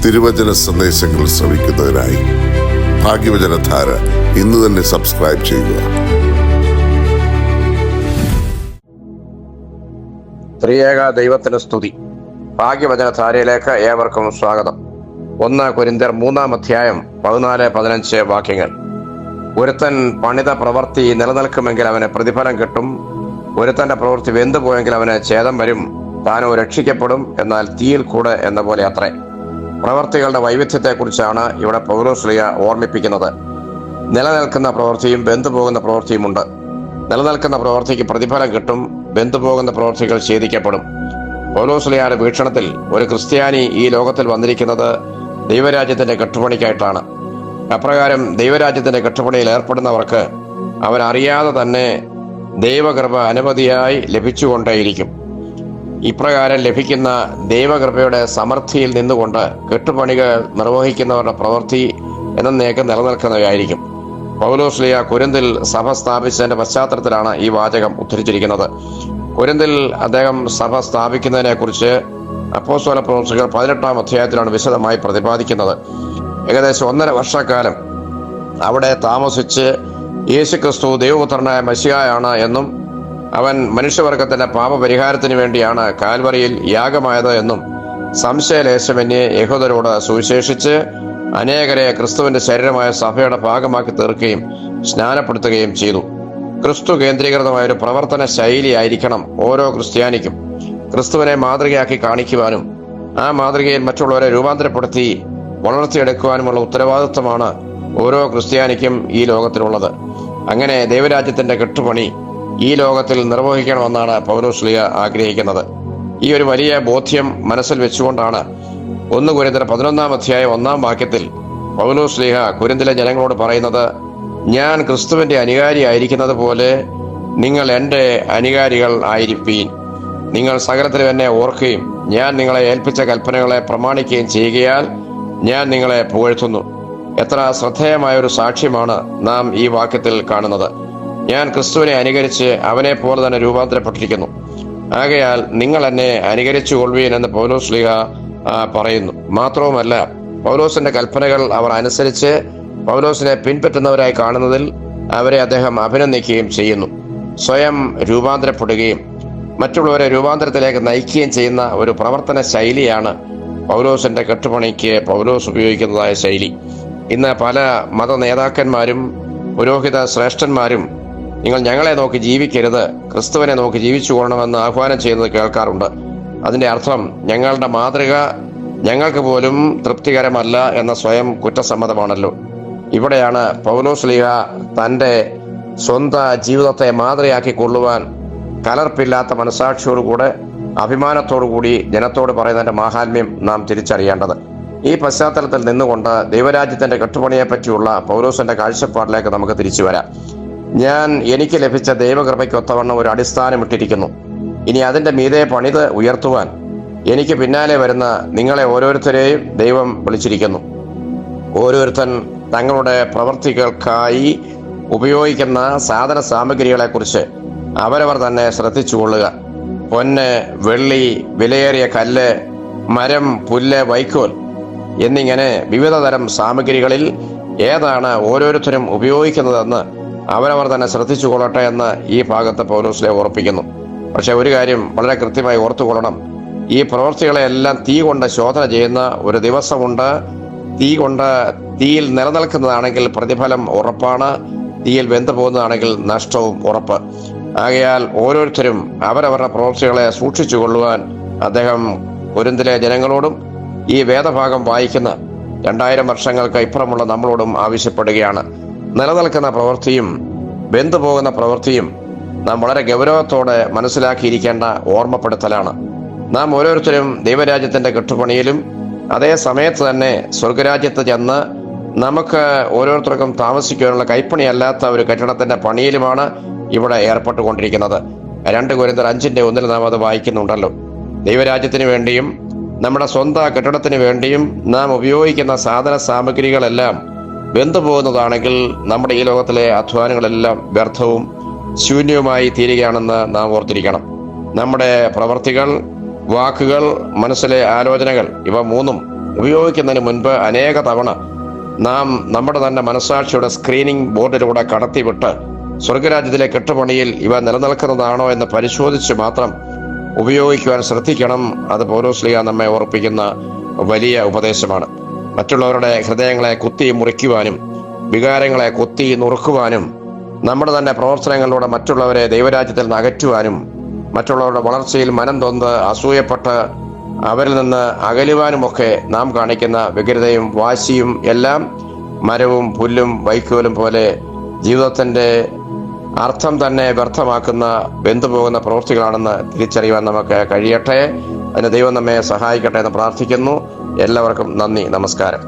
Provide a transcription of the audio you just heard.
തിരുവചന സന്ദേശങ്ങൾ ശ്രവിക്കുന്നതിനായി ഭാഗ്യവചനധാര ഇന്ന് തന്നെ സബ്സ്ക്രൈബ് ചെയ്യുക. ത്രിയേക ദൈവത്തിന് സ്തുതി. ഭാഗ്യവചനധാരയിലേക്ക് ഏവർക്കും സ്വാഗതം. 1 കൊരിന്ത്യർ 3 അധ്യായം 14-15 വാക്യങ്ങൾ. ഒരുത്തൻ പണിത പ്രവൃത്തി നിലനിൽക്കുമെങ്കിൽ അവന് പ്രതിഫലം കിട്ടും. ഒരുത്തന്റെ പ്രവൃത്തി വെന്തുപോയെങ്കിൽ അവന് ഛേദം വരും. താനോ രക്ഷിക്കപ്പെടും, എന്നാൽ തീയിൽ കൂടെ എന്ന പോലെ അത്രേ. പ്രവൃത്തികളുടെ വൈവിധ്യത്തെക്കുറിച്ചാണ് ഇവിടെ പൗലോസ്ലീഹ ഓർമ്മിപ്പിക്കുന്നത്. നിലനിൽക്കുന്ന പ്രവൃത്തിയും വെന്തുപോകുന്ന പ്രവൃത്തിയുമുണ്ട്. നിലനിൽക്കുന്ന പ്രവൃത്തിക്ക് പ്രതിഫലം കിട്ടും, വെന്തുപോകുന്ന പ്രവൃത്തികൾ ഛേദിക്കപ്പെടും. പൗലോസ്ലീഹയുടെ വീക്ഷണത്തിൽ ഒരു ക്രിസ്ത്യാനി ഈ ലോകത്തിൽ വന്നിരിക്കുന്നത് ദൈവരാജ്യത്തിന്റെ കെട്ടുപണിക്കായിട്ടാണ്. അപ്രകാരം ദൈവരാജ്യത്തിന്റെ കെട്ടുപണിയിൽ ഏർപ്പെടുന്നവർക്ക് അവൻ അറിയാതെ തന്നെ ദൈവകൃപ അനവധിയായി ലഭിച്ചുകൊണ്ടേയിരിക്കും. ഇപ്രകാരം ലഭിക്കുന്ന ദൈവകൃപയുടെ സമൃദ്ധിയിൽ നിന്നുകൊണ്ട് കെട്ടുപണികൾ നിർവഹിക്കുന്നവരുടെ പ്രവൃത്തി എന്നേക്ക് നിലനിൽക്കുന്നവയായിരിക്കും. പൗലോസ്ലീഹ കൊരിന്തിൽ സഭ സ്ഥാപിച്ചതിന്റെ പശ്ചാത്തലത്തിലാണ് ഈ വാചകം ഉദ്ധരിച്ചിരിക്കുന്നത്. കൊരിന്തിൽ അദ്ദേഹം സഭ സ്ഥാപിക്കുന്നതിനെ കുറിച്ച് അപ്പോസ്തല പ്രവൃത്തികൾ 18 അധ്യായത്തിലാണ് വിശദമായി പ്രതിപാദിക്കുന്നത്. ഏകദേശം 1.5 വർഷക്കാലം അവിടെ താമസിച്ച് യേശുക്രിസ്തു ദൈവപുത്രനായ മശിഹായാണ് എന്നും അവൻ മനുഷ്യവർഗത്തിന്റെ പാപപരിഹാരത്തിന് വേണ്ടിയാണ് കാൽവറിയിൽ യാഗമായത് എന്നും സംശയലേശമന്യേ യഹൂദരോട് സുവിശേഷിച്ച് അനേകരെ ക്രിസ്തുവിന്റെ ശരീരമായ സഭയുടെ ഭാഗമാക്കി തീർക്കുകയും സ്നാനപ്പെടുത്തുകയും ചെയ്തു. ക്രിസ്തു കേന്ദ്രീകൃതമായ ഒരു പ്രവർത്തന ശൈലി ആയിരിക്കണം ഓരോ ക്രിസ്ത്യാനിക്കും. ക്രിസ്തുവിനെ മാതൃകയാക്കി കാണിക്കുവാനും ആ മാതൃകയിൽ മറ്റുള്ളവരെ രൂപാന്തരപ്പെടുത്തി വളർത്തിയെടുക്കുവാനുമുള്ള ഉത്തരവാദിത്വമാണ് ഓരോ ക്രിസ്ത്യാനിക്കും ഈ ലോകത്തിലുള്ളത്. അങ്ങനെ ദൈവരാജ്യത്തിന്റെ കെട്ടുപണി ഈ ലോകത്തിൽ നിർവഹിക്കണമെന്നാണ് പൗലോസ്ലീഹ ആഗ്രഹിക്കുന്നത്. ഈ ഒരു വലിയ ബോധ്യം മനസ്സിൽ വെച്ചുകൊണ്ടാണ് 1 കൊരിന്ത്യർ 11 അധ്യായം 1 വാക്യത്തിൽ പൗലോസ്ലീഹ കൊരിന്തിലെ ജനങ്ങളോട് പറയുന്നത്, ഞാൻ ക്രിസ്തുവിന്റെ അനുകാരി ആയിരിക്കുന്നത് പോലെ നിങ്ങൾ എൻ്റെ അനുകാരികൾ ആയിരിപ്പീൻ. നിങ്ങൾ സകലത്തിലും എന്നെ ഓർക്കുകയും ഞാൻ നിങ്ങളെ ഏൽപ്പിച്ച കൽപ്പനകളെ പ്രമാണിക്കുകയും ചെയ്യുകയാൽ ഞാൻ നിങ്ങളെ പുകഴ്ത്തുന്നു. എത്ര ശ്രദ്ധേയമായ ഒരു സാക്ഷ്യമാണ് നാം ഈ വാക്യത്തിൽ കാണുന്നത്. ഞാൻ ക്രിസ്തുവിനെ അനുകരിച്ച് അവനെ പോലെ തന്നെ രൂപാന്തരപ്പെട്ടിരിക്കുന്നു. ആകയാൽ നിങ്ങൾ എന്നെ അനുകരിച്ചു കൊള്ളുവീൻ എന്ന് പൗലോസ്ലീഹ പറയുന്നു. മാത്രവുമല്ല, പൗലോസിന്റെ കൽപ്പനകൾ അവർ അനുസരിച്ച് പൗലോസിനെ പിൻപറ്റുന്നവരായി കാണുന്നതിൽ അവരെ അദ്ദേഹം അഭിനന്ദിക്കുകയും ചെയ്യുന്നു. സ്വയം രൂപാന്തരപ്പെടുകയും മറ്റുള്ളവരെ രൂപാന്തരത്തിലേക്ക് നയിക്കുകയും ചെയ്യുന്ന ഒരു പ്രവർത്തന ശൈലിയാണ് പൗലോസിന്റെ കെട്ടുപണിക്ക് പൗലോസ് ഉപയോഗിക്കുന്നതായ ശൈലി. ഇന്ന് പല മത നേതാക്കന്മാരും പുരോഹിത ശ്രേഷ്ഠന്മാരും നിങ്ങൾ ഞങ്ങളെ നോക്കി ജീവിക്കരുത്, ക്രിസ്തുവിനെ നോക്കി ജീവിച്ചു കൊള്ളണമെന്ന് ആഹ്വാനം ചെയ്യുന്നത് കേൾക്കാറുണ്ട്. അതിന്റെ അർത്ഥം ഞങ്ങളുടെ മാതൃക ഞങ്ങൾക്ക് പോലും തൃപ്തികരമല്ല എന്ന സ്വയം കുറ്റസമ്മതമാണല്ലോ. ഇവിടെയാണ് പൗലോസ്ലീഹ തൻ്റെ സ്വന്തം ജീവിതത്തെ മാതൃകയാക്കി കൊള്ളുവാൻ കലർപ്പില്ലാത്ത മനസാക്ഷിയോടുകൂടെ അഭിമാനത്തോടുകൂടി ജനത്തോട് പറയുന്നതിന്റെ മാഹാത്മ്യം നാം തിരിച്ചറിയേണ്ടത്. ഈ പശ്ചാത്തലത്തിൽ നിന്നുകൊണ്ട് ദൈവരാജ്യത്തിന്റെ കെട്ടുപണിയെ പറ്റിയുള്ള പൗലോസിന്റെ കാഴ്ചപ്പാടിലേക്ക് നമുക്ക് തിരിച്ചു വരാം. ഞാൻ എനിക്ക് ലഭിച്ച ദൈവകൃപയ്ക്കൊത്തവണ്ണം ഒരു അടിസ്ഥാനമിട്ടിരിക്കുന്നു. ഇനി അതിന്റെ മീതെ പണിത് ഉയർത്തുവാൻ എനിക്ക് പിന്നാലെ വരുന്ന നിങ്ങളെ ഓരോരുത്തരെയും ദൈവം വിളിച്ചിരിക്കുന്നു. ഓരോരുത്തൻ തങ്ങളുടെ പ്രവൃത്തികൾക്കായി ഉപയോഗിക്കുന്ന സാധന സാമഗ്രികളെ കുറിച്ച് അവരവർ തന്നെ ശ്രദ്ധിച്ചുകൊള്ളുക. പൊന്ന്, വെള്ളി, വിലയേറിയ കല്ല്, മരം, പുല്ല്, വൈക്കോൽ എന്നിങ്ങനെ വിവിധ തരം സാമഗ്രികളിൽ ഏതാണ് ഓരോരുത്തരും ഉപയോഗിക്കുന്നതെന്ന് അവരവർ തന്നെ ശ്രദ്ധിച്ചു കൊള്ളട്ടെ എന്ന് ഈ ഭാഗത്ത് പൗലോസ്ലീഹ ഓർപ്പിക്കുന്നു. പക്ഷെ ഒരു കാര്യം വളരെ കൃത്യമായി ഓർത്തുകൊള്ളണം. ഈ പ്രവൃത്തികളെല്ലാം തീ കൊണ്ട് ശോധന ചെയ്യുന്ന ഒരു ദിവസമുണ്ട്. തീയിൽ നിലനിൽക്കുന്നതാണെങ്കിൽ പ്രതിഫലം ഉറപ്പാണ്, തീയിൽ വെന്തു പോകുന്നതാണെങ്കിൽ നഷ്ടവും ഉറപ്പ്. ആകയാൽ ഓരോരുത്തരും അവരവരുടെ പ്രവൃത്തികളെ സൂക്ഷിച്ചു കൊള്ളുവാൻ അദ്ദേഹം കൊരിന്തിലെ ജനങ്ങളോടും ഈ വേദഭാഗം വായിക്കുന്ന 2000 വർഷങ്ങൾക്ക് ഇപ്പുറമുള്ള നമ്മളോടും ആവശ്യപ്പെടുകയാണ്. നിലനിൽക്കുന്ന പ്രവൃത്തിയും വെന്തുപോകുന്ന പ്രവൃത്തിയും നാം വളരെ ഗൗരവത്തോടെ മനസ്സിലാക്കിയിരിക്കേണ്ട ഓർമ്മപ്പെടുത്തലാണ്. നാം ഓരോരുത്തരും ദൈവരാജ്യത്തിന്റെ കെട്ടുപണിയിലും അതേ സമയത്ത് തന്നെ സ്വർഗരാജ്യത്ത് ചെന്ന് നമുക്ക് ഓരോരുത്തർക്കും താമസിക്കാനുള്ള കൈപ്പണിയല്ലാത്ത ഒരു കെട്ടിടത്തിന്റെ പണിയിലുമാണ് ഇവിടെ ഏർപ്പെട്ടുകൊണ്ടിരിക്കുന്നത്. 2 കൊരിന്ത്യർ 5:1 നാം അത് വായിക്കുന്നുണ്ടല്ലോ. ദൈവരാജ്യത്തിന് വേണ്ടിയും നമ്മുടെ സ്വന്തം കെട്ടിടത്തിന് വേണ്ടിയും നാം ഉപയോഗിക്കുന്ന സാധന സാമഗ്രികളെല്ലാം വെന്തുപോകുന്നതാണെങ്കിൽ നമ്മുടെ ഈ ലോകത്തിലെ അധ്വാനങ്ങളെല്ലാം വ്യർത്ഥവും ശൂന്യവുമായി തീരുകയാണെന്ന് നാം ഓർത്തിരിക്കണം. നമ്മുടെ പ്രവർത്തികൾ, വാക്കുകൾ, മനസ്സിലെ ആലോചനകൾ ഇവ മൂന്നും ഉപയോഗിക്കുന്നതിന് മുൻപ് അനേക തവണ നാം നമ്മുടെ തന്നെ മനസ്സാക്ഷിയുടെ സ്ക്രീനിംഗ് ബോർഡിലൂടെ കടത്തിവിട്ട് സ്വർഗരാജ്യത്തിലെ കെട്ടുപണിയിൽ ഇവ നിലനിൽക്കുന്നതാണോ എന്ന് പരിശോധിച്ച് മാത്രം ഉപയോഗിക്കുവാൻ ശ്രദ്ധിക്കണം. അത് പൗലോസ്ലീഹ നമ്മെ ഓർപ്പിക്കുന്ന വലിയ ഉപദേശമാണ്. മറ്റുള്ളവരുടെ ഹൃദയങ്ങളെ കുത്തി മുറിക്കുവാനും വികാരങ്ങളെ കുത്തി നുറുക്കുവാനും നമ്മുടെ തന്നെ പ്രവർത്തനങ്ങളിലൂടെ മറ്റുള്ളവരെ ദൈവരാജ്യത്തിൽ നിന്ന് അകറ്റുവാനും മറ്റുള്ളവരുടെ വളർച്ചയിൽ മനം തൊന്ന് അസൂയപ്പെട്ട് അവരിൽ നിന്ന് അകലുവാനുമൊക്കെ നാം കാണിക്കുന്ന വ്യഗ്രതയും വാശിയും എല്ലാം മരവും പുല്ലും വൈക്കോലും പോലെ ജീവിതത്തിൻ്റെ അർത്ഥം തന്നെ വ്യർത്ഥമാക്കുന്ന വെന്തുപോകുന്ന പ്രവൃത്തികളാണെന്ന് തിരിച്ചറിയുവാൻ നമുക്ക് കഴിയട്ടെ. അതിന് ദൈവം നമ്മെ സഹായിക്കട്ടെ എന്ന് പ്രാർത്ഥിക്കുന്നു. എല്ലാവർക്കും നന്ദി, നമസ്കാരം.